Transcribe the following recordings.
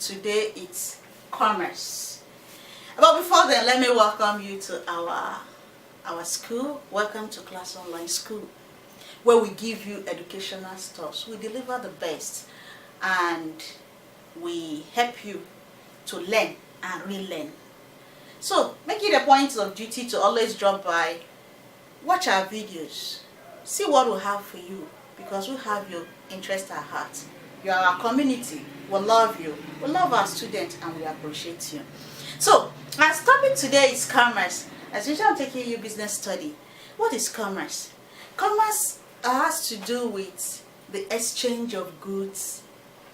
today it's commerce. But before then, let me welcome you to our school. Welcome to Class Online School, where we give you educational stuff. We deliver the best and we help you to learn and relearn. So make it a point of duty to always drop by, watch our videos, see what we have for you, because we have your interest at heart. You are our community. We love you. We love our students and we appreciate you. So our topic today is commerce. As usual, I'm taking you business study. What is commerce? Commerce has to do with the exchange of goods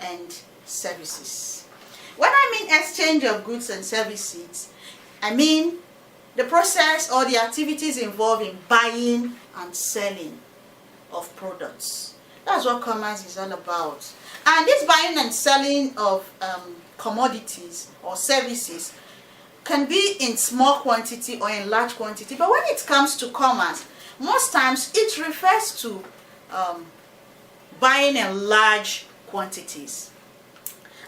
and services. When I mean exchange of goods and services, I mean the process or the activities involved in buying and selling of products. That's what commerce is all about. And this buying and selling of commodities or services can be in small quantity or in large quantity. But when it comes to commerce, most times it refers to buying in large quantities.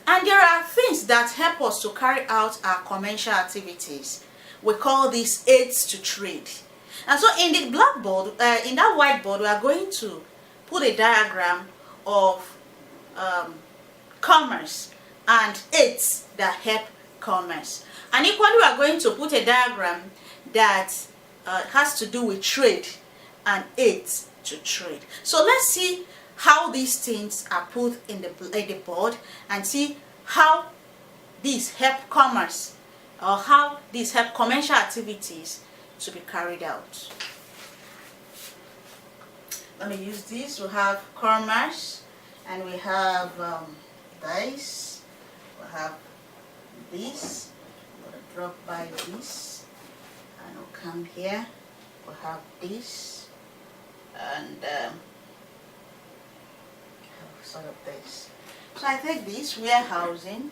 And there are things that help us to carry out our commercial activities. We call these aids to trade. And so in the blackboard, in that whiteboard, we are going to put a diagram of commerce and aids that help commerce. And equally, we are going to put a diagram that has to do with trade and aids to trade. So let's see how these things are put in the board and see how these help commerce or how these help commercial activities to be carried out. Let me use this. We have commerce and we have this. We have this. I'm going to drop by this and we'll come here. We have this and sort of this. So I take this warehousing.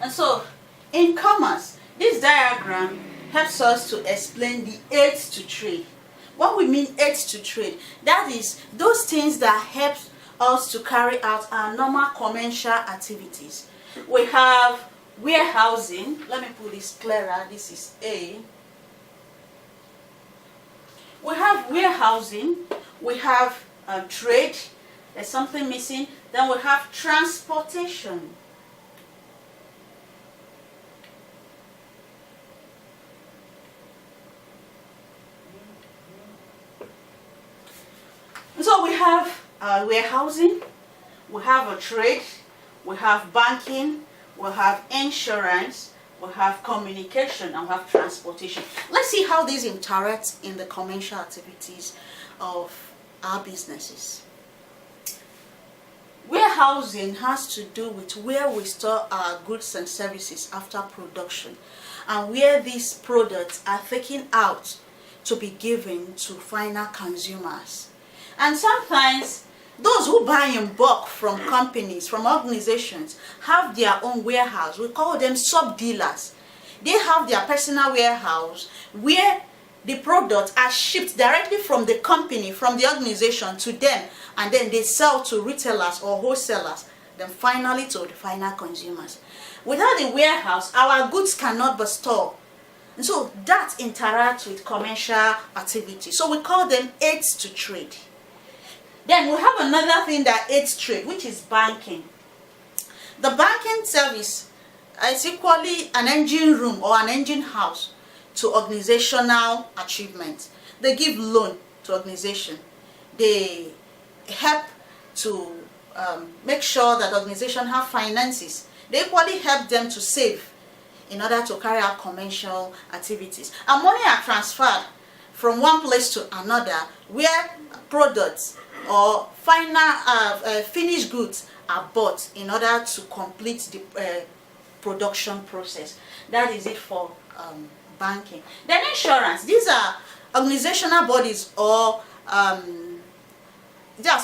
And so, in commerce, this diagram helps us to explain the aids to trade. What we mean aids to trade, that is those things that help us to carry out our normal commercial activities. We have warehousing. Let me put this clearer. This is A. We have warehousing. We have trade. There's something missing. Then we have transportation. So we have warehousing, we have a trade, we have banking, we have insurance, we have communication, and we have transportation. Let's see how these interact in the commercial activities of our businesses. Warehousing has to do with where we store our goods and services after production and where these products are taken out to be given to final consumers. And sometimes those who buy in bulk from companies, from organizations, have their own warehouse. We call them sub-dealers. They have their personal warehouse where the products are shipped directly from the company, from the organization to them, and then they sell to retailers or wholesalers, then finally to the final consumers. Without the warehouse, our goods cannot be stored. And so that interacts with commercial activity. So we call them aids to trade. Then we have another thing that aids trade, which is banking. The banking service is equally an engine room or an engine house to organizational achievement. They give loan to organization. They help to make sure that organizations have finances. They equally help them to save in order to carry out commercial activities. And money are transferred from one place to another where products or final finished goods are bought in order to complete the production process. That is it for banking. Then insurance. These are organizational bodies or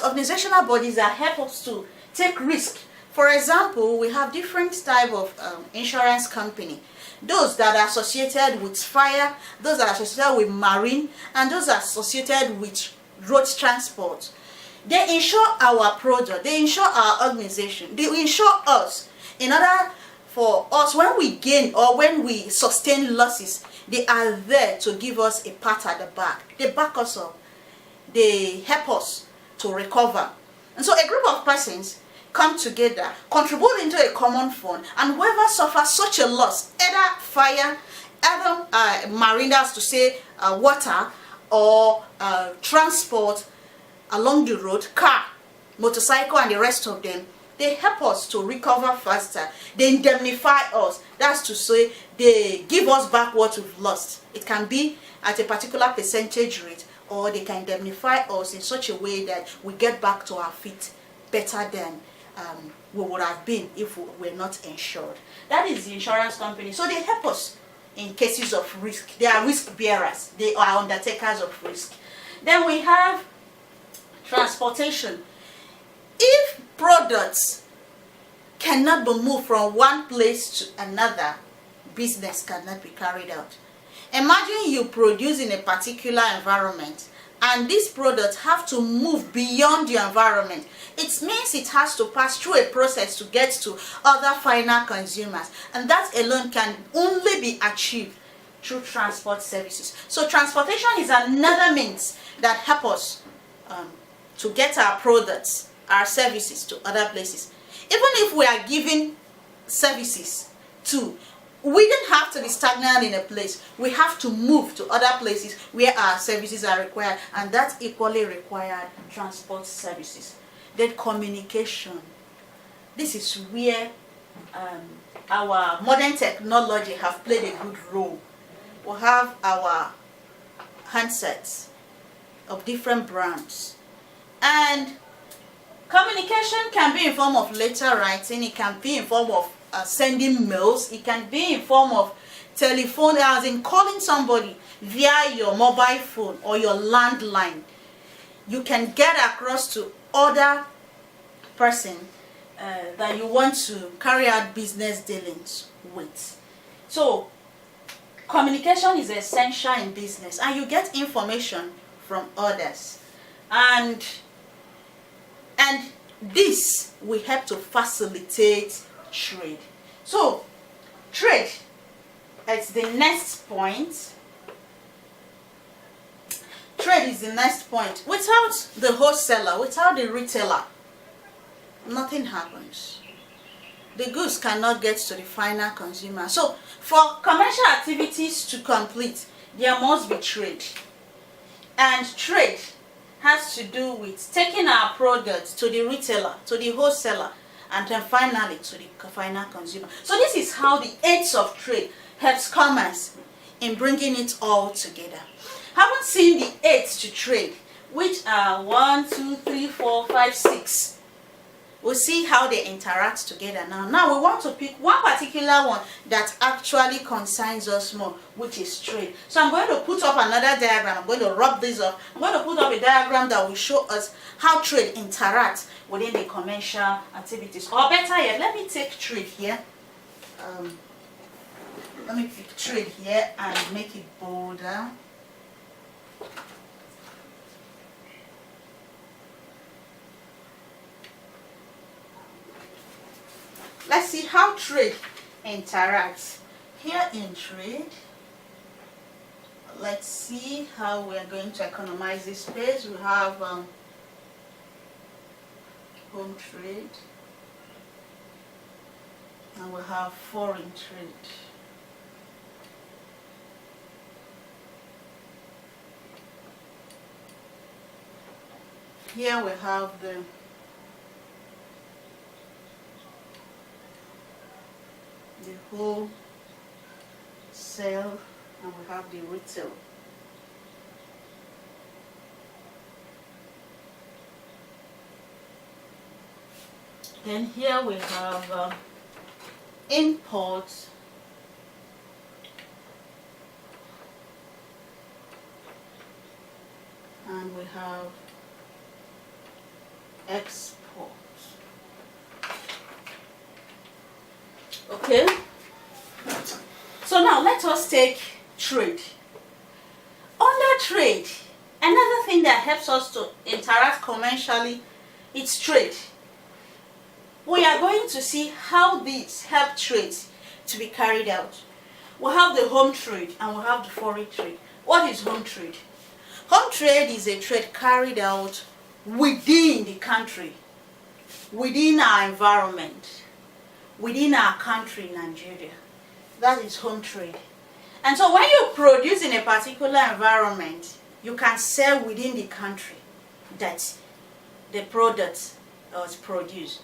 organizational bodies that help us to take risk. For example, we have different type of insurance company. Those that are associated with fire, those that are associated with marine, and those that are associated with road transport. They insure our product, they insure our organization, they insure us in order for us when we gain or when we sustain losses. They are there to give us a pat at the back. They back us up. They help us to recover. And so a group of persons come together, contribute into a common fund, and whoever suffers such a loss, either fire, either marine, that's to say water, or transport along the road, car, motorcycle, and the rest of them, they help us to recover faster. They indemnify us. That's to say, they give us back what we've lost. It can be at a particular percentage rate, or they can indemnify us in such a way that we get back to our feet better than we would have been if we were not insured. That is the insurance company. So they help us in cases of risk. They are risk bearers. They are undertakers of risk. Then we have transportation. If products cannot be moved from one place to another, business cannot be carried out. Imagine you produce in a particular environment and these products have to move beyond your environment. It means it has to pass through a process to get to other final consumers, and that alone can only be achieved through transport services. So transportation is another means that help us to get our products, our services to other places. Even if we are giving services to, we don't have to be stagnant in a place. We have to move to other places where our services are required, and that equally required transport services. Then communication. This is where our modern technology have played a good role. We have our handsets of different brands, and communication can be in form of letter writing, it can be in form of sending mails, it can be in form of telephone, as in calling somebody via your mobile phone or your landline. You can get across to other person that you want to carry out business dealings with. So communication is essential in business, and you get information from others, and this will help to facilitate trade. So trade is the next point. Trade is the next point. Without the wholesaler, without the retailer, nothing happens. The goods cannot get to the final consumer. So for commercial activities to complete, there must be trade. And trade has to do with taking our products to the retailer, to the wholesaler, and then finally to the final consumer. So this is how the aids of trade helps commerce in bringing it all together. Haven't seen the aids to trade, which are 1, 2, 3, 4, 5, 6. We'll see how they interact together now. Now we want to pick one particular one that actually concerns us more, which is trade. So I'm going to put up another diagram. I'm going to rub this up. I'm going to put up a diagram that will show us how trade interacts within the commercial activities. Or better yet, let me take trade here. Let me pick trade here and make it bolder. Let's see how trade interacts. Here in trade, let's see how we are going to economize this space. We have home trade, and we have foreign trade. Here we have the wholesale and we have the retail. Then here we have import and we have export. Okay, so now let us take trade. Under trade, another thing that helps us to interact commercially is trade. We are going to see how these help trade to be carried out. We have the home trade and we have the foreign trade. What is home trade? Home trade is a trade carried out within the country, within our environment, within our country, Nigeria. That is home trade. And so when you produce in a particular environment, you can sell within the country that the product was produced.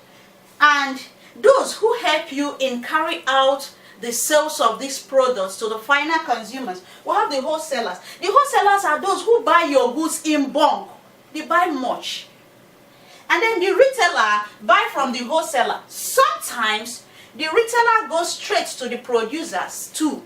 And those who help you in carry out the sales of these products to the final consumers, we have the wholesalers. The wholesalers are those who buy your goods in bulk. They buy much. And then the retailer buy from the wholesaler. Sometimes the retailer goes straight to the producers too.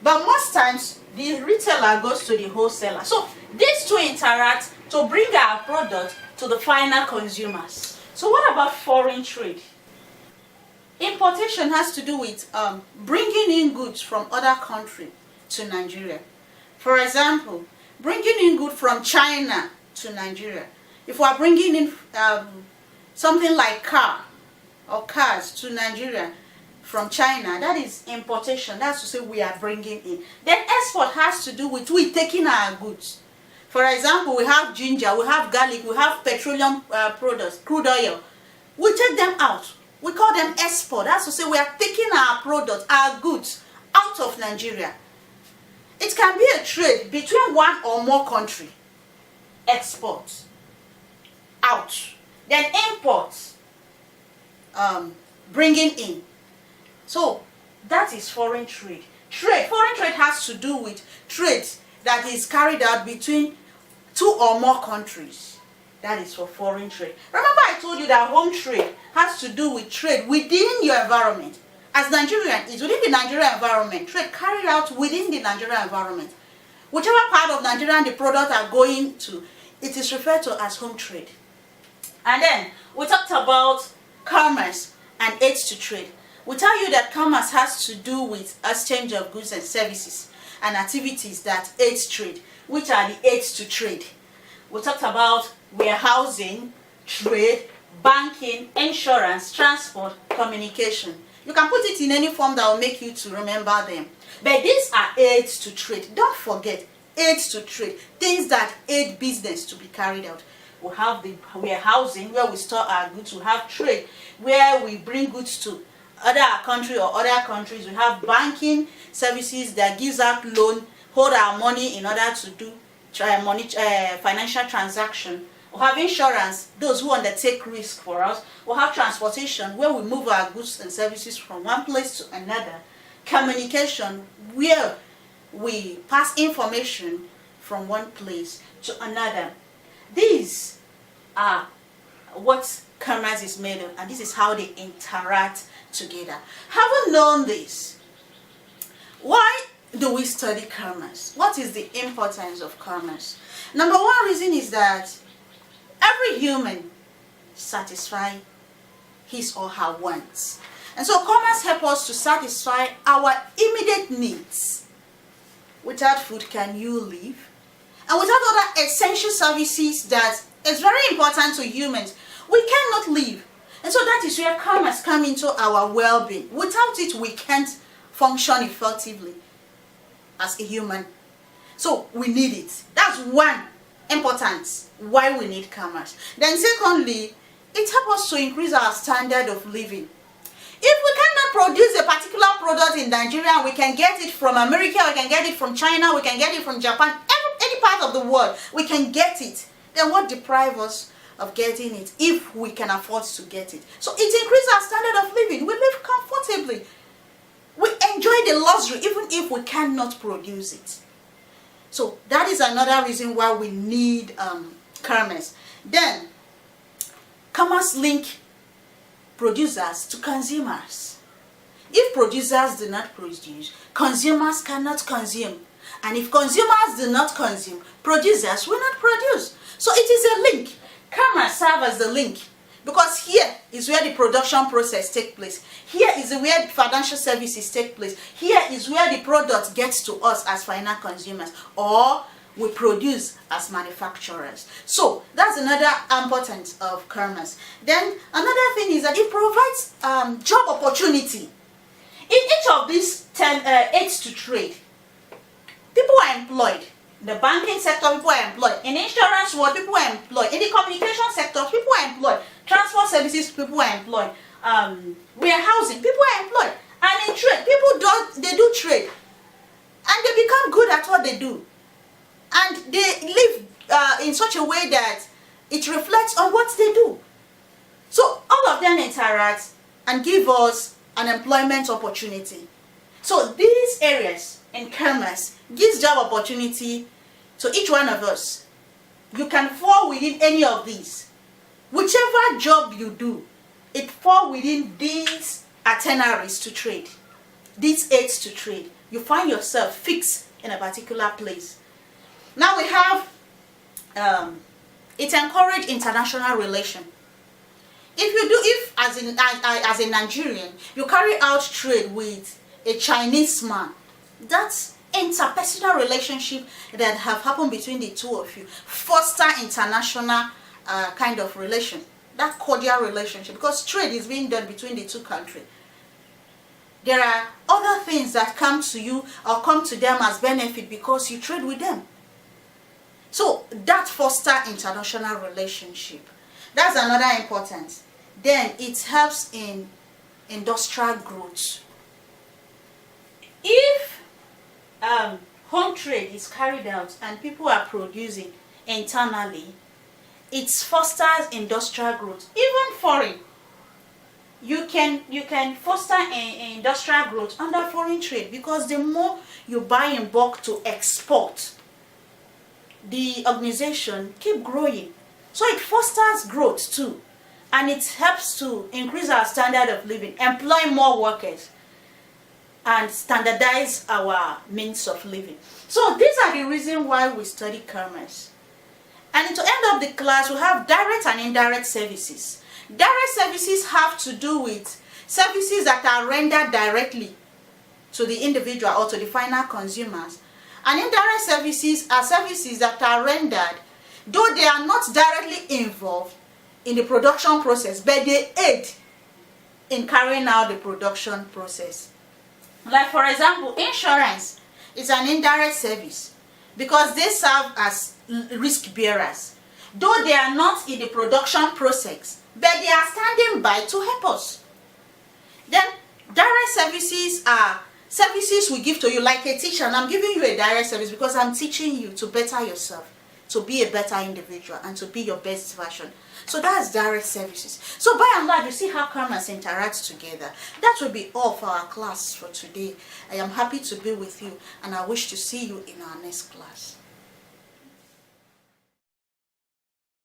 But most times the retailer goes to the wholesaler. So these two interact to bring our product to the final consumers. So what about foreign trade? Importation has to do with bringing in goods from other countries to Nigeria. For example, bringing in goods from China to Nigeria. If we are bringing in something like car or cars to Nigeria from China, that is importation. That's to say we are bringing in. Then export has to do with we taking our goods. For example, we have ginger, we have garlic, we have petroleum products, crude oil. We take them out. We call them export. That's to say we are taking our products, our goods out of Nigeria. It can be a trade between one or more countries. Export, out. Then import, bringing in. So that is foreign trade. Foreign trade has to do with trade that is carried out between two or more countries. That is for foreign trade. Remember I told you that home trade has to do with trade within your environment. As Nigerian is within the Nigerian environment, trade carried out within the Nigerian environment. Whichever part of Nigeria the products are going to, it is referred to as home trade. And then we talked about commerce and aids to trade. We tell you that commerce has to do with exchange of goods and services and activities that aids trade, which are the aids to trade. We talked about warehousing, trade, banking, insurance, transport, communication. You can put it in any form that will make you to remember them. But these are aids to trade. Don't forget, aids to trade. Things that aid business to be carried out. We have the warehousing where we store our goods. We have trade where we bring goods to other country or other countries. We have banking services that gives out loan, hold our money in order to do financial transaction. We have insurance, those who undertake risk for us. We have transportation, where we move our goods and services from one place to another. Communication, where we pass information from one place to another. These are what commerce is made of, and this is how they interact together. Having known this, why do we study commerce? What is the importance of commerce? Number one reason is that every human satisfies his or her wants. And so commerce helps us to satisfy our immediate needs. Without food, can you live? And without other essential services that is very important to humans, we cannot live. And so that is where commerce comes into our well-being. Without it, we can't function effectively as a human. So we need it. That's one importance why we need commerce. Then secondly, it helps us to increase our standard of living. If we cannot produce a particular product in Nigeria, we can get it from America, we can get it from China, we can get it from Japan, any part of the world, we can get it. Then what deprives us of getting it if we can afford to get it. So it increases our standard of living. We live comfortably. We enjoy the luxury even if we cannot produce it. So that is another reason why we need commerce. Then, commerce link producers to consumers. If producers do not produce, consumers cannot consume. And if consumers do not consume, producers will not produce. So it is a link. Commerce serves as the link. Because here is where the production process takes place. Here is where financial services take place. Here is where the product gets to us as final consumers, or we produce as manufacturers. So that's another importance of commerce. Then another thing is that it provides job opportunity. In each of these 10 aids to trade, people are employed. In the banking sector, people are employed. In the insurance world, people are employed. In the communication sector, people are employed. Transport services, people are employed. Warehousing, people are employed. And in trade, they do trade. And they become good at what they do. And they live in such a way that it reflects on what they do. So all of them interact and give us an employment opportunity. So these areas in commerce gives job opportunity to each one of us. You can fall within any of these. Whichever job you do, it falls within these itineraries to trade, these aids to trade. You find yourself fixed in a particular place. Now we have, it encourages international relation. If as a Nigerian, you carry out trade with a Chinese man, that's interpersonal relationship that have happened between the two of you. Foster international kind of relation, that cordial relationship, because trade is being done between the two countries. There are other things that come to you or come to them as benefit because you trade with them. So that foster international relationship. That's another importance. Then it helps in industrial growth. If home trade is carried out and people are producing internally, it fosters industrial growth. Even foreign, you can foster industrial growth under foreign trade, because the more you buy in bulk to export, the organization keep growing. So it fosters growth too, and it helps to increase our standard of living, employ more workers, and standardize our means of living. So these are the reasons why we study commerce. And to end up the class, we have direct and indirect services. Direct services have to do with services that are rendered directly to the individual or to the final consumers. And indirect services are services that are rendered, though they are not directly involved in the production process, but they aid in carrying out the production process. Like, for example, insurance is an indirect service because they serve as risk bearers, though they are not in the production process, but they are standing by to help us. Then direct services are services we give to you, like a teacher, and I'm giving you a direct service because I'm teaching you to better yourself, to be a better individual, and to be your best version. So that's direct services. So by and large, you see how commerce interacts together. That will be all for our class for today. I am happy to be with you, and I wish to see you in our next class.